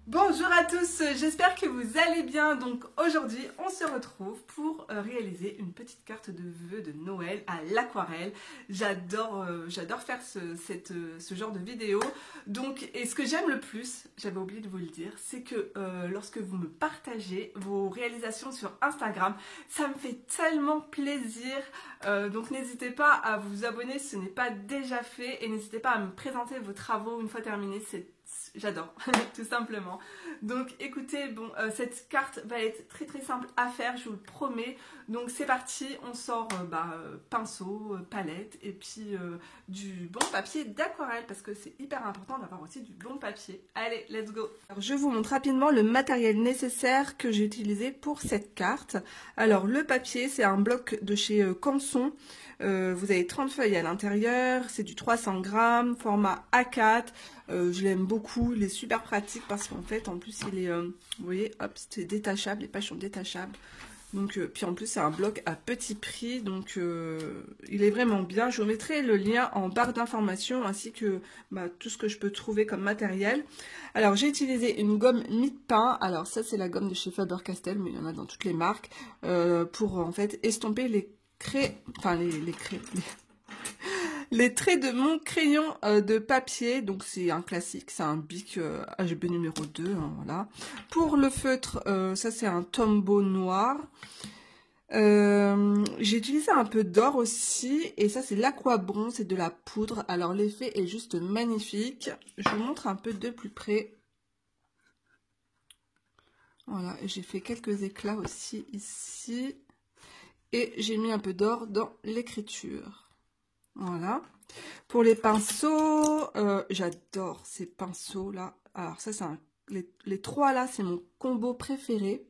Bonjour à tous, j'espère que vous allez bien. Donc aujourd'hui, on se retrouve pour réaliser une petite carte de vœux de Noël à l'aquarelle. J'adore faire ce genre de vidéo. Donc, et ce que j'aime le plus, j'avais oublié de vous le dire, c'est que lorsque vous me partagez vos réalisations sur Instagram, ça me fait tellement plaisir. Donc n'hésitez pas à vous abonner si ce n'est pas déjà fait et n'hésitez pas à me présenter vos travaux une fois terminés. J'adore, tout simplement. Donc écoutez, bon, cette carte va être très très simple à faire, je vous le promets. Donc c'est parti, on sort pinceau, palette et puis du bon papier d'aquarelle parce que c'est hyper important d'avoir aussi du bon papier. Allez, let's go. Alors, je vous montre rapidement le matériel nécessaire que j'ai utilisé pour cette carte. Alors le papier, c'est un bloc de chez Canson. Vous avez 30 feuilles à l'intérieur, c'est du 300 grammes, format A4. Je l'aime beaucoup, il est super pratique parce qu'en fait, en plus, il est, vous voyez, hop, c'est détachable, les pages sont détachables. Donc, puis en plus, c'est un bloc à petit prix, donc il est vraiment bien. Je vous mettrai le lien en barre d'informations ainsi que tout ce que je peux trouver comme matériel. Alors, j'ai utilisé une gomme mie-de-pain. Alors, ça, c'est la gomme de chez Faber-Castell, mais il y en a dans toutes les marques, pour en fait estomper les les traits de mon crayon de papier. Donc c'est un classique, c'est un Bic HB numéro 2, hein, voilà. Pour le feutre, ça c'est un Tombow noir. J'ai utilisé un peu d'or aussi, et ça c'est l'Aqua-Bronze, c'est de la poudre. Alors l'effet est juste magnifique. Je vous montre un peu de plus près. Voilà, j'ai fait quelques éclats aussi ici. Et j'ai mis un peu d'or dans l'écriture. Voilà. Pour les pinceaux, j'adore ces pinceaux là. Alors ça, les trois là, c'est mon combo préféré.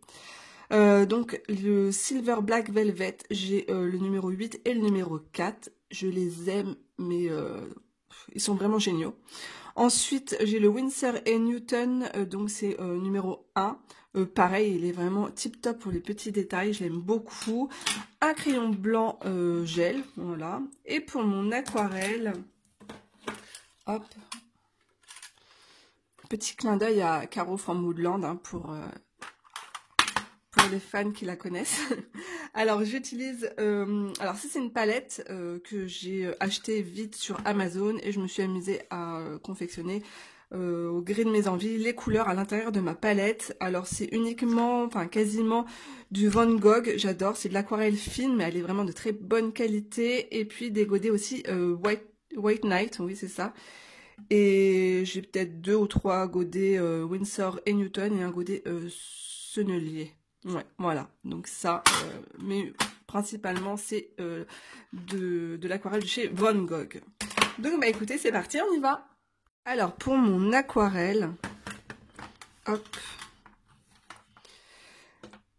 Donc le Silver Black Velvet, j'ai le numéro 8 et le numéro 4. Je les aime, mais ils sont vraiment géniaux. Ensuite, j'ai le Winsor & Newton, donc c'est numéro 1. Pareil, il est vraiment tip top pour les petits détails, je l'aime beaucoup. Un crayon blanc gel, voilà. Et pour mon aquarelle, hop, petit clin d'œil à Caro from Woodland, hein, pour les fans qui la connaissent. Alors j'utilise, alors ça c'est une palette que j'ai achetée vite sur Amazon et je me suis amusée à confectionner au gré de mes envies les couleurs à l'intérieur de ma palette. Alors c'est uniquement, enfin quasiment du Van Gogh, j'adore, c'est de l'aquarelle fine mais elle est vraiment de très bonne qualité, et puis des godets aussi White Knight, oui c'est ça. Et j'ai peut-être 2 ou 3 godets Winsor & Newton et un godet Sennelier. Ouais, voilà, donc ça, mais principalement c'est de l'aquarelle de chez Van Gogh. Donc bah écoutez, c'est parti, on y va. Alors pour mon aquarelle, hop,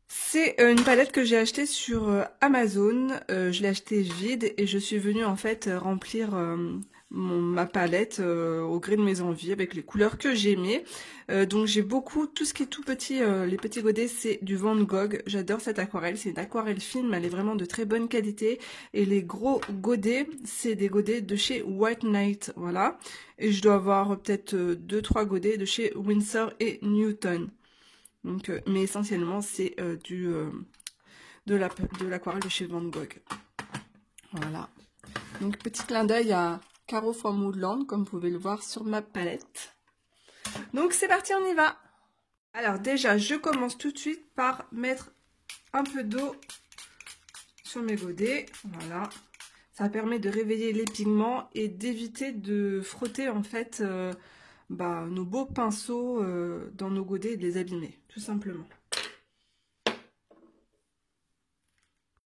c'est une palette que j'ai achetée sur Amazon. Je l'ai achetée vide et je suis venue en fait remplir ma palette au gré de mes envies avec les couleurs que j'aimais. Donc j'ai beaucoup, tout ce qui est tout petit, les petits godets, c'est du Van Gogh. J'adore cette aquarelle, c'est une aquarelle fine mais elle est vraiment de très bonne qualité. Et les gros godets, c'est des godets de chez White Knight, voilà. Et je dois avoir peut-être 2-3 godets de chez Winsor & Newton. Donc, mais essentiellement c'est de l'aquarelle de chez Van Gogh. Voilà. Donc petit clin d'œil à Caro from Woodland, comme vous pouvez le voir sur ma palette. Donc c'est parti, on y va. Alors déjà, je commence tout de suite par mettre un peu d'eau sur mes godets. Voilà. Ça permet de réveiller les pigments et d'éviter de frotter en fait nos beaux pinceaux dans nos godets et de les abîmer, tout simplement.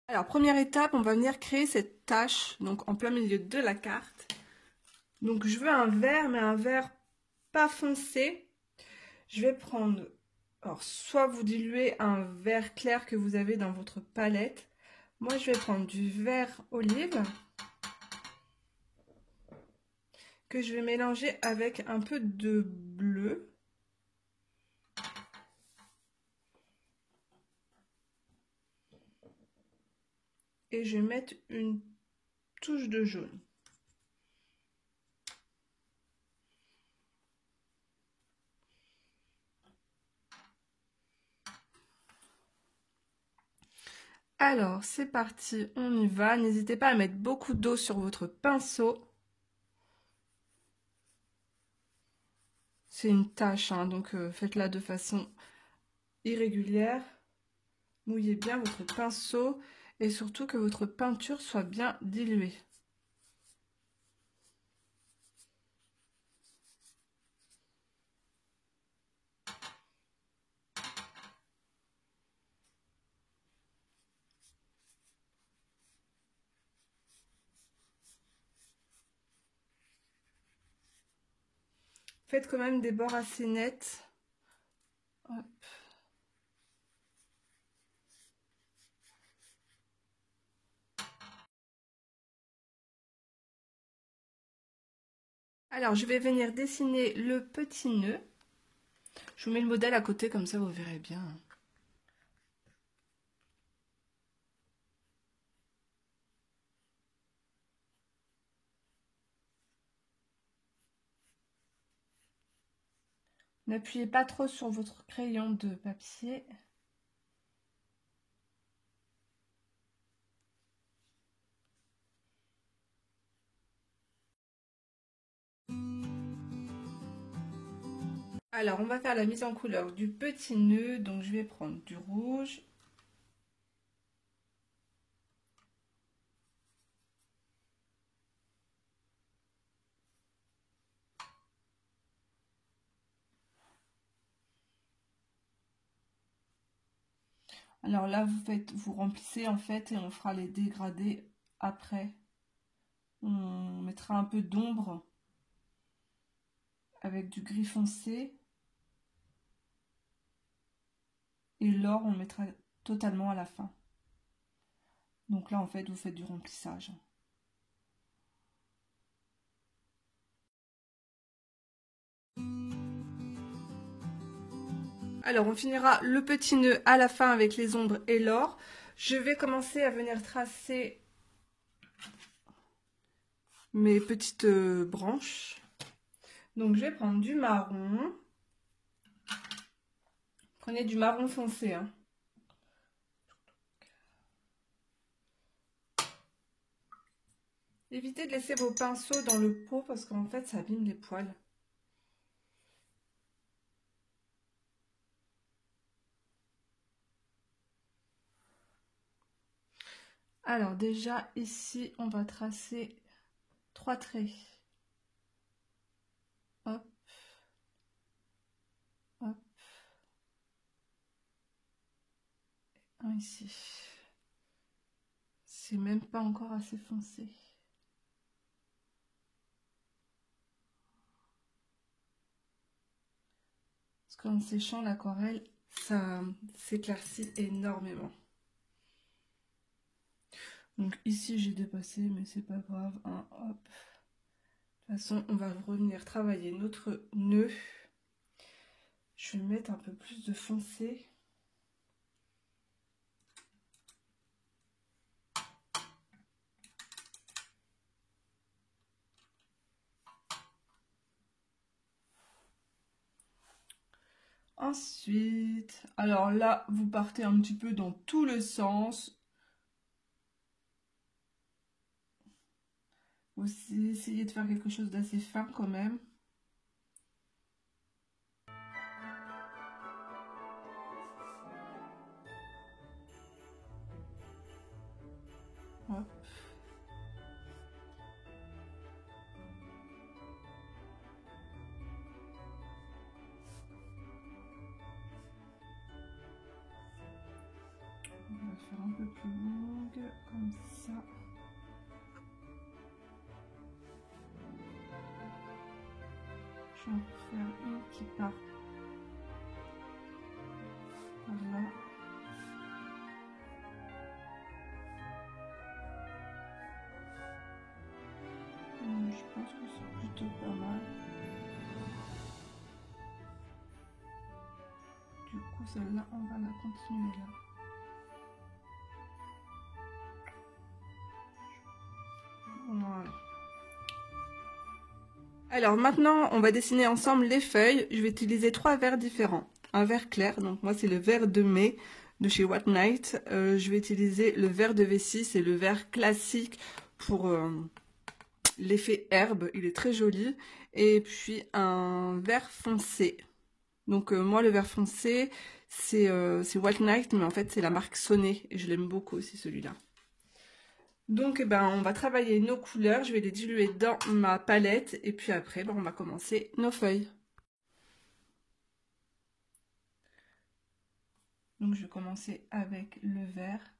Alors, première étape, on va venir créer cette tache, donc en plein milieu de la carte. Donc, je veux un vert, mais un vert pas foncé. Je vais prendre, alors, soit vous diluez un vert clair que vous avez dans votre palette. Moi, je vais prendre du vert olive, que je vais mélanger avec un peu de bleu. Et je vais mettre une touche de jaune. Alors, c'est parti, on y va. N'hésitez pas à mettre beaucoup d'eau sur votre pinceau. C'est une tâche, hein, donc faites-la de façon irrégulière. Mouillez bien votre pinceau et surtout que votre peinture soit bien diluée. Faites quand même des bords assez nets. Hop. Alors, je vais venir dessiner le petit nœud. Je vous mets le modèle à côté, comme ça vous verrez bien. N'appuyez pas trop sur votre crayon de papier. Alors, on va faire la mise en couleur du petit nœud. Donc, je vais prendre du rouge. Alors là, vous remplissez en fait et on fera les dégradés après. On mettra un peu d'ombre avec du gris foncé. Et l'or, on le mettra totalement à la fin. Donc là, en fait, vous faites du remplissage. Alors, on finira le petit nœud à la fin avec les ombres et l'or. Je vais commencer à venir tracer mes petites branches. Donc, je vais prendre du marron. Prenez du marron foncé, hein. Évitez de laisser vos pinceaux dans le pot parce qu'en fait, ça abîme les poils. Alors déjà, ici, on va tracer 3 traits. Hop. Hop. Un ici. C'est même pas encore assez foncé. Parce qu'en séchant l'aquarelle, ça s'éclaircit énormément. Donc ici j'ai dépassé, mais c'est pas grave, hein, hop. De toute façon, on va revenir travailler notre nœud. Je vais mettre un peu plus de foncé. Ensuite, alors là, vous partez un petit peu dans tout le sens. Vous essayez de faire quelque chose d'assez fin quand même. Hop. On va faire un peu plus longue, comme ça. Je vais en faire une qui part par là. Je pense que c'est plutôt pas mal. Du coup, celle-là, on va la continuer là. Voilà. Alors maintenant, on va dessiner ensemble les feuilles. Je vais utiliser 3 verres différents. Un vert clair, donc moi c'est le vert de mai. de chez White Knight. Je vais utiliser le vert de vessie, c'est le vert classique pour l'effet herbe, il est très joli. Et puis un vert foncé. Donc moi le vert foncé, c'est White Knight, mais en fait c'est la marque Sonnet, et je l'aime beaucoup aussi celui-là. Donc on va travailler nos couleurs, je vais les diluer dans ma palette, et puis après on va commencer nos feuilles. Donc je vais commencer avec le vert.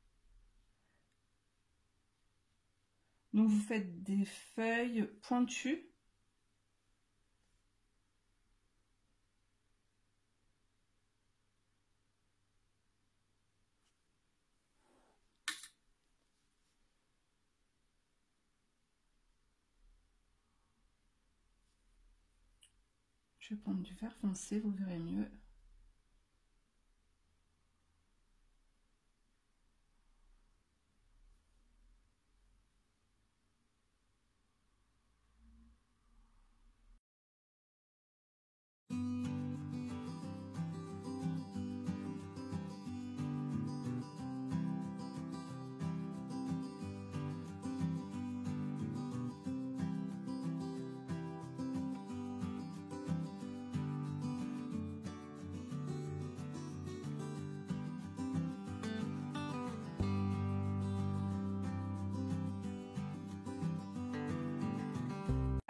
Donc vous faites des feuilles pointues. Je vais prendre du vert foncé, vous verrez mieux.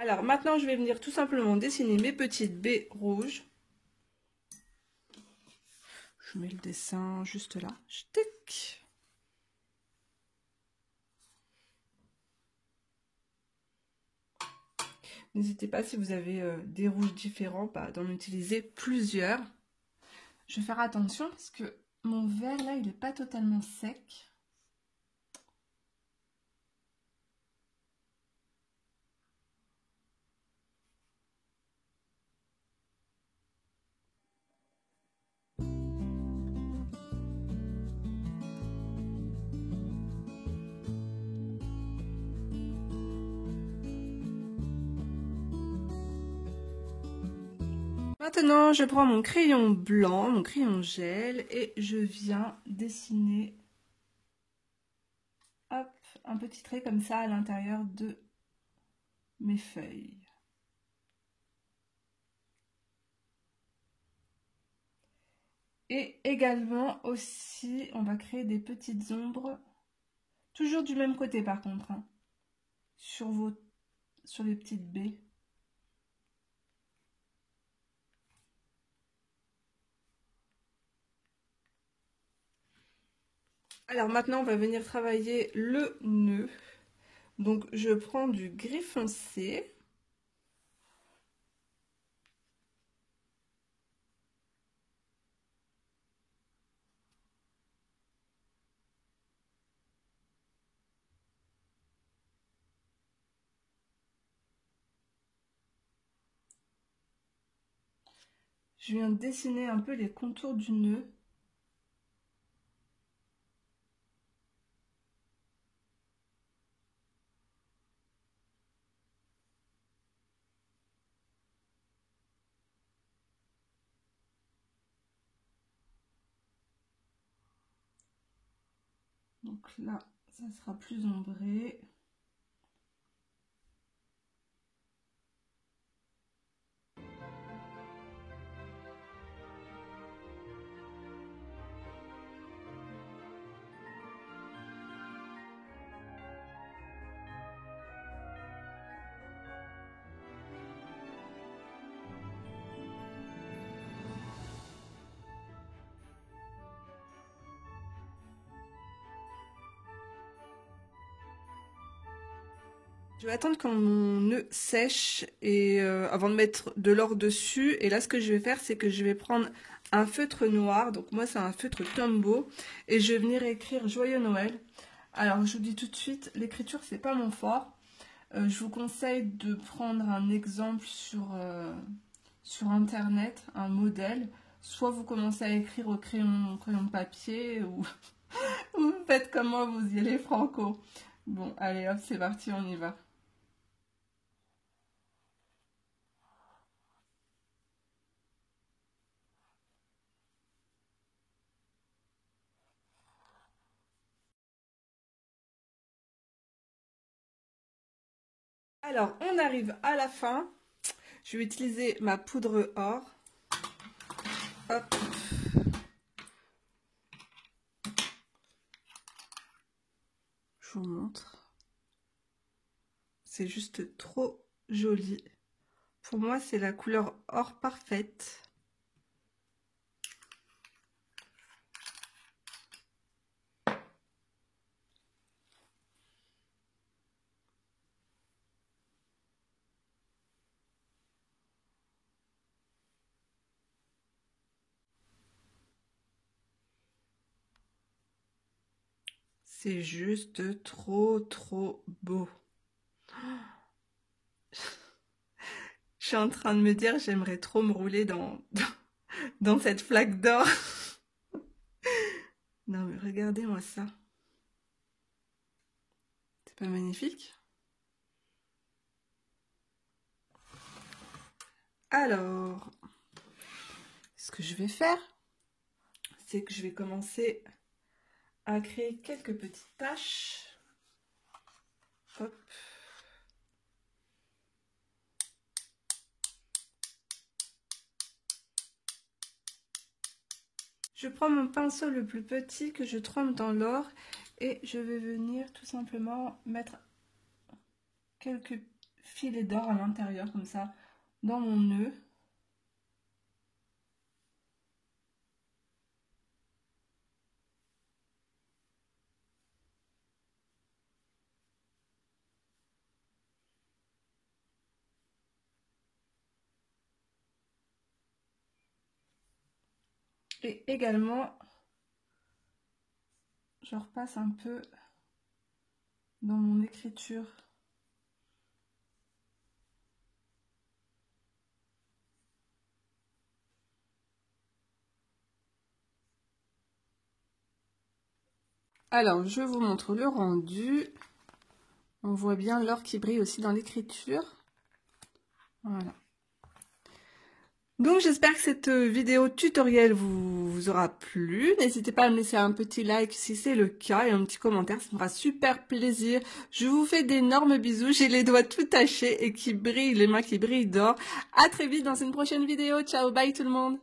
Alors maintenant je vais venir tout simplement dessiner mes petites baies rouges. Je mets le dessin juste là. Tic. N'hésitez pas, si vous avez des rouges différents, d'en utiliser plusieurs. Je vais faire attention parce que mon vert là il n'est pas totalement sec. Maintenant, je prends mon crayon blanc, mon crayon gel, et je viens dessiner hop, un petit trait comme ça à l'intérieur de mes feuilles. Et également aussi, on va créer des petites ombres, toujours du même côté par contre, hein, sur les petites baies. Alors maintenant, on va venir travailler le nœud. Donc je prends du gris foncé. Je viens dessiner un peu les contours du nœud. Donc là, ça sera plus ombré. Je vais attendre quand mon nœud sèche et avant de mettre de l'or dessus. Et là, ce que je vais faire, c'est que je vais prendre un feutre noir. Donc moi, c'est un feutre Tombow. Et je vais venir écrire Joyeux Noël. Alors, je vous dis tout de suite, l'écriture, c'est pas mon fort. Je vous conseille de prendre un exemple sur Internet, un modèle. Soit vous commencez à écrire au crayon de papier ou vous faites comme moi, vous y allez franco. Bon, allez hop, c'est parti, on y va. Alors, on arrive à la fin. Je vais utiliser ma poudre or. Hop. Je vous montre. C'est juste trop joli. Pour moi, c'est la couleur or parfaite. C'est juste trop beau. Je suis en train de me dire, j'aimerais trop me rouler dans cette flaque d'or. Non mais regardez-moi ça. C'est pas magnifique? Alors, ce que je vais faire, c'est que je vais commencer à créer quelques petites taches. Hop. Je prends mon pinceau le plus petit que je trempe dans l'or et je vais venir tout simplement mettre quelques filets d'or à l'intérieur comme ça dans mon nœud. Et également, je repasse un peu dans mon écriture. Alors, je vous montre le rendu. On voit bien l'or qui brille aussi dans l'écriture. Voilà. Donc j'espère que cette vidéo tutoriel vous aura plu. N'hésitez pas à me laisser un petit like si c'est le cas et un petit commentaire, ça me fera super plaisir. Je vous fais d'énormes bisous, j'ai les doigts tout tachés et qui brillent, les mains qui brillent d'or. À très vite dans une prochaine vidéo. Ciao, bye tout le monde.